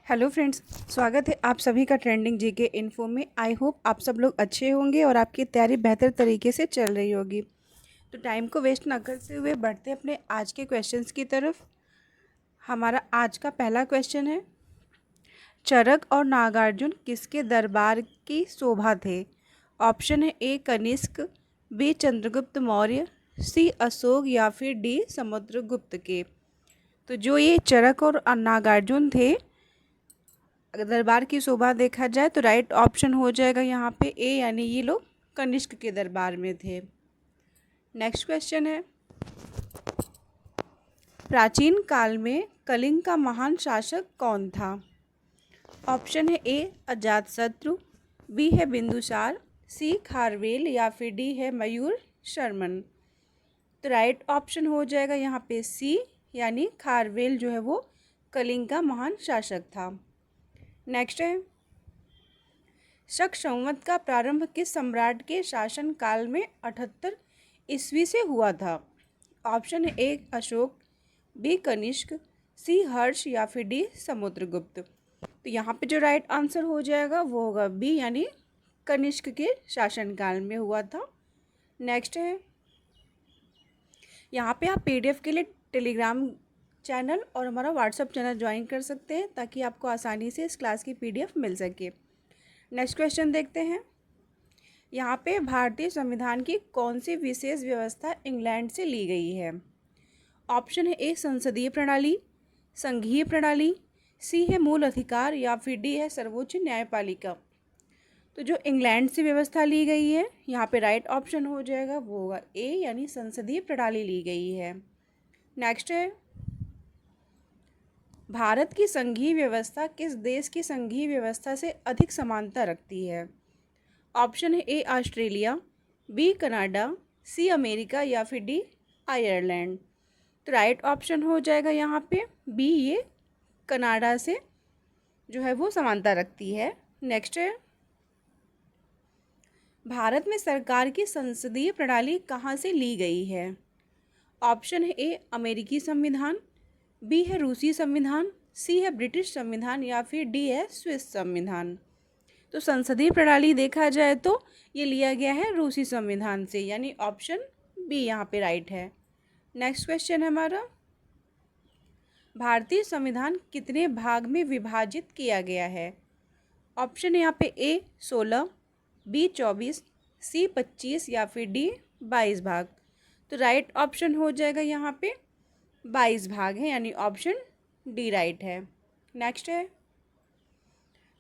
Hello friends, स्वागत है आप सभी का ट्रेंडिंग जीके इन्फो में। आई होप आप सब लोग अच्छे होंगे और आपकी तैयारी बेहतर तरीके से चल रही होगी। तो टाइम को वेस्ट ना करते हुए बढ़ते अपने आज के क्वेश्चंस की तरफ। हमारा आज का पहला क्वेश्चन है, चरक और नागार्जुन किसके दरबार की शोभा थे? ऑप्शन है ए कनिष्क, बी चंद्रगुप्त मौर्य, सी अशोक या फिर डी समुद्रगुप्त के। तो जो ये चरक और नागार्जुन थे, अगर दरबार की शोभा देखा जाए तो राइट ऑप्शन हो जाएगा यहाँ पे ए, यानी ये लोग कनिष्क के दरबार में थे। नेक्स्ट क्वेश्चन है, प्राचीन काल में कलिंग का महान शासक कौन था? ऑप्शन है ए अजातशत्रु, बी है बिंदुसार, सी खारवेल या फिर डी है मयूर शर्मन। तो राइट ऑप्शन हो जाएगा यहाँ पे सी, यानी खारवेल जो है वो कलिंग का महान शासक था। नेक्स्ट है, शक संवत का प्रारंभ किस सम्राट के शासन काल में 78 ईस्वी से हुआ था? ऑप्शन है ए अशोक, बी कनिष्क, सी हर्ष या फिर डी समुद्रगुप्त। तो यहाँ पे जो राइट आंसर हो जाएगा वो होगा बी, यानी कनिष्क के शासनकाल में हुआ था। नेक्स्ट है, यहाँ पे आप पीडीएफ के लिए टेलीग्राम चैनल और हमारा व्हाट्सएप चैनल ज्वाइन कर सकते हैं ताकि आपको आसानी से इस क्लास की पीडीएफ मिल सके। नेक्स्ट क्वेश्चन देखते हैं, यहाँ पे भारतीय संविधान की कौन सी विशेष व्यवस्था इंग्लैंड से ली गई है? ऑप्शन है ए संसदीय प्रणाली, संघीय प्रणाली, सी है मूल अधिकार या फिर डी है सर्वोच्च न्यायपालिका। तो जो इंग्लैंड से व्यवस्था ली गई है, यहाँ पे राइट ऑप्शन हो जाएगा वो होगा ए, यानी संसदीय प्रणाली ली गई है। नेक्स्ट है, भारत की संघीय व्यवस्था किस देश की संघीय व्यवस्था से अधिक समानता रखती है? ऑप्शन है A Australia, B Canada, C America या फिर डी आयरलैंड। तो राइट ऑप्शन हो जाएगा यहाँ पे बी, ये कनाडा से जो है वो समानता रखती है। नेक्स्ट है, भारत में सरकार की संसदीय प्रणाली कहाँ से ली गई है? ऑप्शन है ए अमेरिकी संविधान, बी है रूसी संविधान, सी है ब्रिटिश संविधान या फिर डी है स्विस संविधान। तो संसदीय प्रणाली देखा जाए तो ये लिया गया है रूसी संविधान से, यानी ऑप्शन बी यहाँ पे राइट है। नेक्स्ट क्वेश्चन है हमारा, भारतीय संविधान कितने भाग में विभाजित किया गया है? ऑप्शन है यहाँ पे ए 16, बी 24, सी 25 या फिर डी 22 भाग। तो राइट ऑप्शन हो जाएगा यहाँ पे 22 भाग है, यानी ऑप्शन डी राइट है। नेक्स्ट है,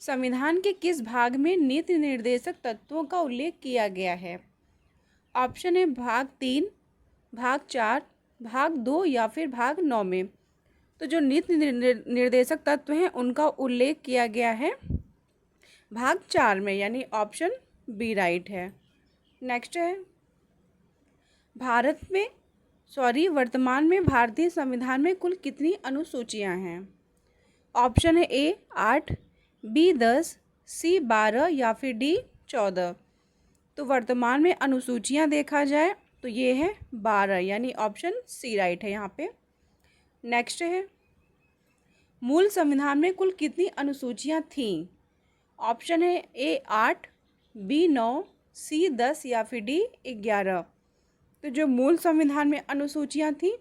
संविधान के किस भाग में नीति निर्देशक तत्वों का उल्लेख किया गया है? ऑप्शन है भाग 3, भाग 4, भाग 2 या फिर भाग 9 में। तो जो नीति निर्देशक तत्व हैं उनका उल्लेख किया गया है भाग 4 में, यानी ऑप्शन बी राइट है। नेक्स्ट है, वर्तमान में भारतीय संविधान में कुल कितनी अनुसूचियां हैं? ऑप्शन है ए 8, बी 10, सी 12 या फिर डी 14। तो वर्तमान में अनुसूचियां देखा जाए तो ये है 12, यानी ऑप्शन सी राइट है यहाँ पे। नेक्स्ट है, मूल संविधान में कुल कितनी अनुसूचियां थीं? ऑप्शन है ए 8, बी 9, सी 10 या फिर डी 11। तो जो मूल संविधान में अनुसूचियां थी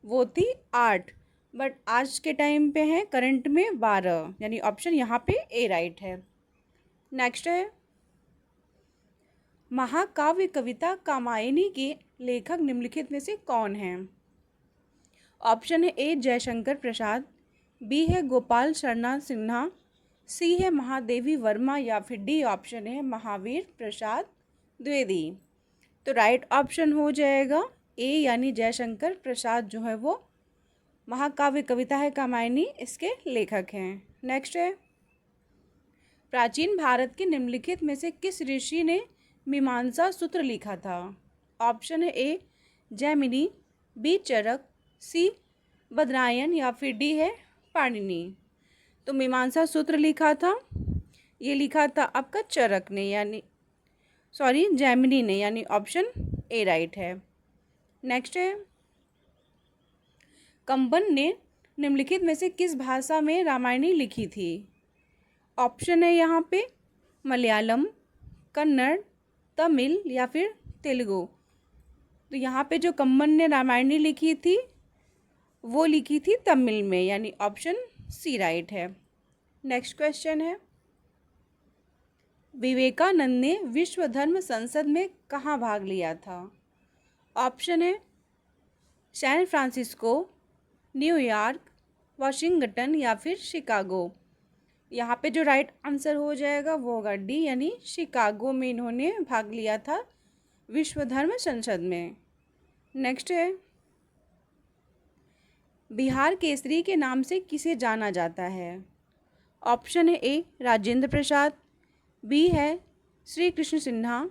वो थी 8, बट आज के टाइम पे है करंट में 12, यानी ऑप्शन यहाँ पे ए राइट है। नेक्स्ट है, महाकाव्य कविता कामायनी के लेखक निम्नलिखित में से कौन हैं? ऑप्शन है ए जयशंकर प्रसाद, बी है गोपाल शर्मा सिन्हा, सी है महादेवी वर्मा या फिर डी ऑप्शन है महावीर प्रसाद द्विवेदी। तो राइट ऑप्शन हो जाएगा ए, यानी जयशंकर प्रसाद जो है वो महाकाव्य कविता है कामायनी, इसके लेखक हैं। नेक्स्ट है, प्राचीन भारत के निम्नलिखित में से किस ऋषि ने मीमांसा सूत्र लिखा था? ऑप्शन है ए जैमिनी, बी चरक, सी बदरायन या फिर डी है पाणिनि। तो मीमांसा सूत्र लिखा था, ये लिखा था आपका चरक ने, यानी जैमिनी ने, यानी ऑप्शन ए राइट है। नेक्स्ट है, कंबन ने निम्नलिखित में से किस भाषा में रामायणी लिखी थी? ऑप्शन है यहाँ पे मलयालम, कन्नड़, तमिल या फिर तेलुगु। तो यहाँ पे जो कम्बन ने रामायणी लिखी थी वो लिखी थी तमिल में, यानी ऑप्शन सी राइट है। नेक्स्ट क्वेश्चन है, विवेकानंद ने विश्व धर्म संसद में कहाँ भाग लिया था? ऑप्शन है सैन फ्रांसिस्को, न्यूयॉर्क, वाशिंगटन या फिर शिकागो। यहाँ पे जो राइट आंसर हो जाएगा वो होगा डी, यानी शिकागो में इन्होंने भाग लिया था विश्व धर्म संसद में। नेक्स्ट है, बिहार केसरी के नाम से किसे जाना जाता है? ऑप्शन है ए राजेंद्र प्रसाद, बी है श्री कृष्ण सिन्हा,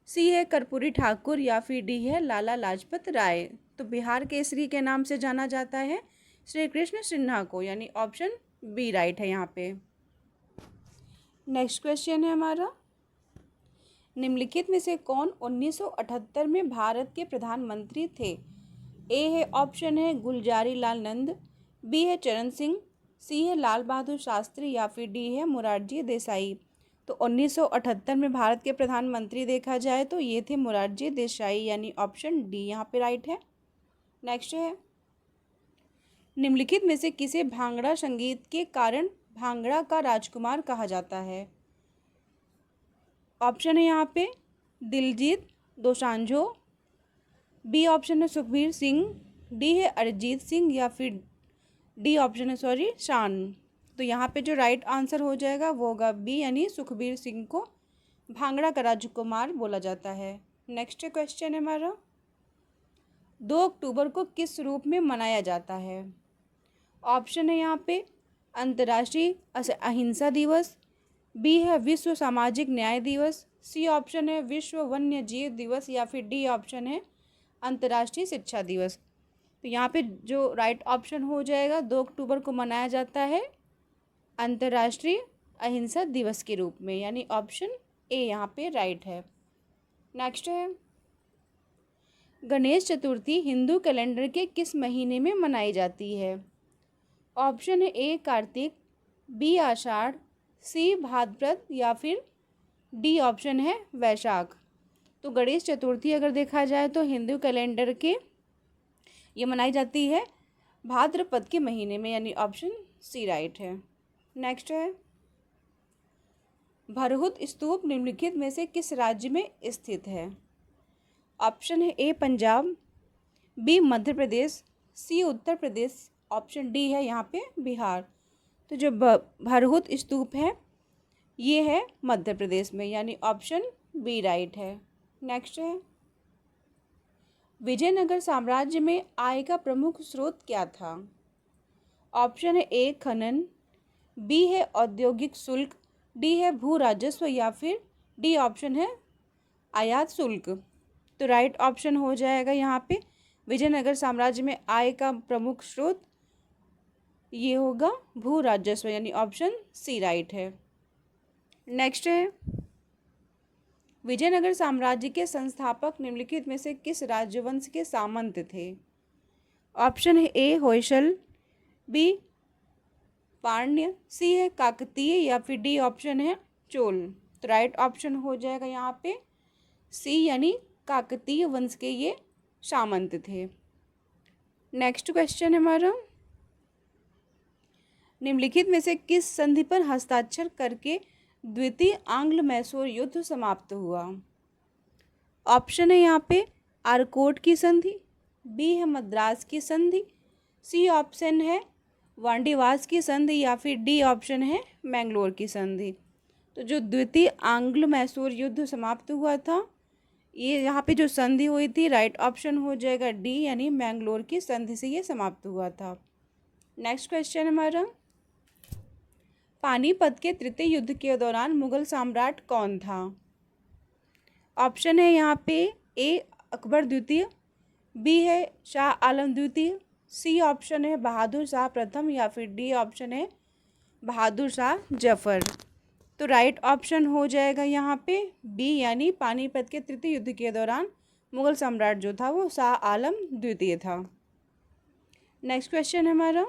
सी है कर्पूरी ठाकुर या फिर डी है लाला लाजपत राय। तो बिहार केसरी के नाम से जाना जाता है श्री कृष्ण सिन्हा को, यानी ऑप्शन बी राइट है यहाँ पे। नेक्स्ट क्वेश्चन है हमारा, निम्नलिखित में से कौन 1978 में भारत के प्रधानमंत्री थे? ए है ऑप्शन है गुलजारी लाल नंद, बी है चरण सिंह, सी है लाल बहादुर शास्त्री या फिर डी है मोरारजी देसाई। तो 1978 में भारत के प्रधानमंत्री देखा जाए तो ये थे मोरारजी देसाई, यानी ऑप्शन डी यहाँ पे राइट है। नेक्स्ट है, निम्नलिखित में से किसे भांगड़ा संगीत के कारण भांगड़ा का राजकुमार कहा जाता है? ऑप्शन है यहाँ पे दिलजीत दोसांझो, बी ऑप्शन है सुखबीर सिंह, डी है अरिजीत सिंह या फिर डी ऑप्शन है शान। तो यहाँ पे जो राइट आंसर हो जाएगा वो होगा बी, यानी सुखबीर सिंह को भांगड़ा का राजकुमार बोला जाता है। नेक्स्ट क्वेश्चन है हमारा, 2 अक्टूबर को किस रूप में मनाया जाता है? ऑप्शन है यहाँ पे अंतर्राष्ट्रीय अहिंसा दिवस, बी है विश्व सामाजिक न्याय दिवस, सी ऑप्शन है विश्व वन्य जीव दिवस या फिर डी ऑप्शन है अंतर्राष्ट्रीय शिक्षा दिवस। तो यहाँ पे जो राइट ऑप्शन हो जाएगा 2 अक्टूबर को मनाया जाता है अंतर्राष्ट्रीय अहिंसा दिवस के रूप में, यानी ऑप्शन ए यहाँ पे राइट है। नेक्स्ट है, गणेश चतुर्थी हिंदू कैलेंडर के किस महीने में मनाई जाती है? ऑप्शन है ए कार्तिक, बी आषाढ़, सी भाद्रपद या फिर डी ऑप्शन है वैशाख। तो गणेश चतुर्थी अगर देखा जाए तो हिंदू कैलेंडर के ये मनाई जाती है भाद्रपद के महीने में, यानी ऑप्शन सी राइट है। नेक्स्ट है, भरहुत स्तूप निम्नलिखित में से किस राज्य में स्थित है? ऑप्शन है ए पंजाब, बी मध्य प्रदेश, सी उत्तर प्रदेश, ऑप्शन डी है यहाँ पे बिहार। तो जो भरहुत स्तूप है ये है मध्य प्रदेश में, यानी ऑप्शन बी राइट है। नेक्स्ट है, विजयनगर साम्राज्य में आय का प्रमुख स्रोत क्या था? ऑप्शन है ए खनन, बी है औद्योगिक शुल्क, डी है भू राजस्व या फिर डी ऑप्शन है आयात शुल्क। तो राइट ऑप्शन हो जाएगा यहाँ पे विजयनगर साम्राज्य में आय का प्रमुख स्रोत ये होगा भू राजस्व, यानी ऑप्शन सी राइट है। नेक्स्ट है, विजयनगर साम्राज्य के संस्थापक निम्नलिखित में से किस राजवंश के सामंत थे? ऑप्शन है ए होयसल, बी पांड्य, सी है काकतीय या फिर डी ऑप्शन है चोल। तो राइट ऑप्शन हो जाएगा यहाँ पे सी, यानी काकतीय वंश के ये सामंत थे। नेक्स्ट क्वेश्चन है हमारा, निम्नलिखित में से किस संधि पर हस्ताक्षर करके द्वितीय आंग्ल मैसूर युद्ध समाप्त हुआ? ऑप्शन है यहाँ पे आरकोट की संधि, बी है मद्रास की संधि, सी ऑप्शन है वांडीवास की संधि या फिर डी ऑप्शन है मैंगलोर की संधि। तो जो द्वितीय आंग्ल मैसूर युद्ध समाप्त हुआ था ये यहाँ पे जो संधि हुई थी राइट ऑप्शन हो जाएगा डी, यानी मैंगलोर की संधि से ये समाप्त हुआ था। नेक्स्ट क्वेश्चन हमारा, पानीपत के तृतीय युद्ध के दौरान मुगल सम्राट कौन था? ऑप्शन है यहाँ पे ए अकबर द्वितीय, बी है शाह आलम द्वितीय, सी ऑप्शन है बहादुर शाह प्रथम या फिर डी ऑप्शन है बहादुर शाह जफर। तो राइट ऑप्शन हो जाएगा यहाँ पे बी, यानी पानीपत के तृतीय युद्ध के दौरान मुगल सम्राट जो था वो शाह आलम द्वितीय था। नेक्स्ट क्वेश्चन हमारा,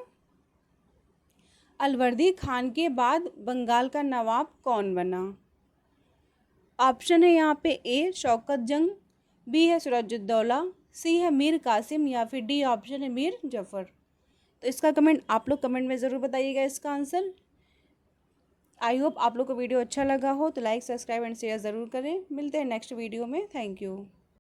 अलवर्दी खान के बाद बंगाल का नवाब कौन बना? ऑप्शन है यहाँ पे ए शौकत जंग, बी है सिराजुद्दौला, सी है मीर कासिम या फिर डी ऑप्शन है मीर जफ़र। तो इसका कमेंट आप लोग कमेंट में ज़रूर बताइएगा इसका आंसर। आई होप आप लोग को वीडियो अच्छा लगा हो तो लाइक सब्सक्राइब एंड शेयर ज़रूर करें। मिलते हैं नेक्स्ट वीडियो में। Thank you.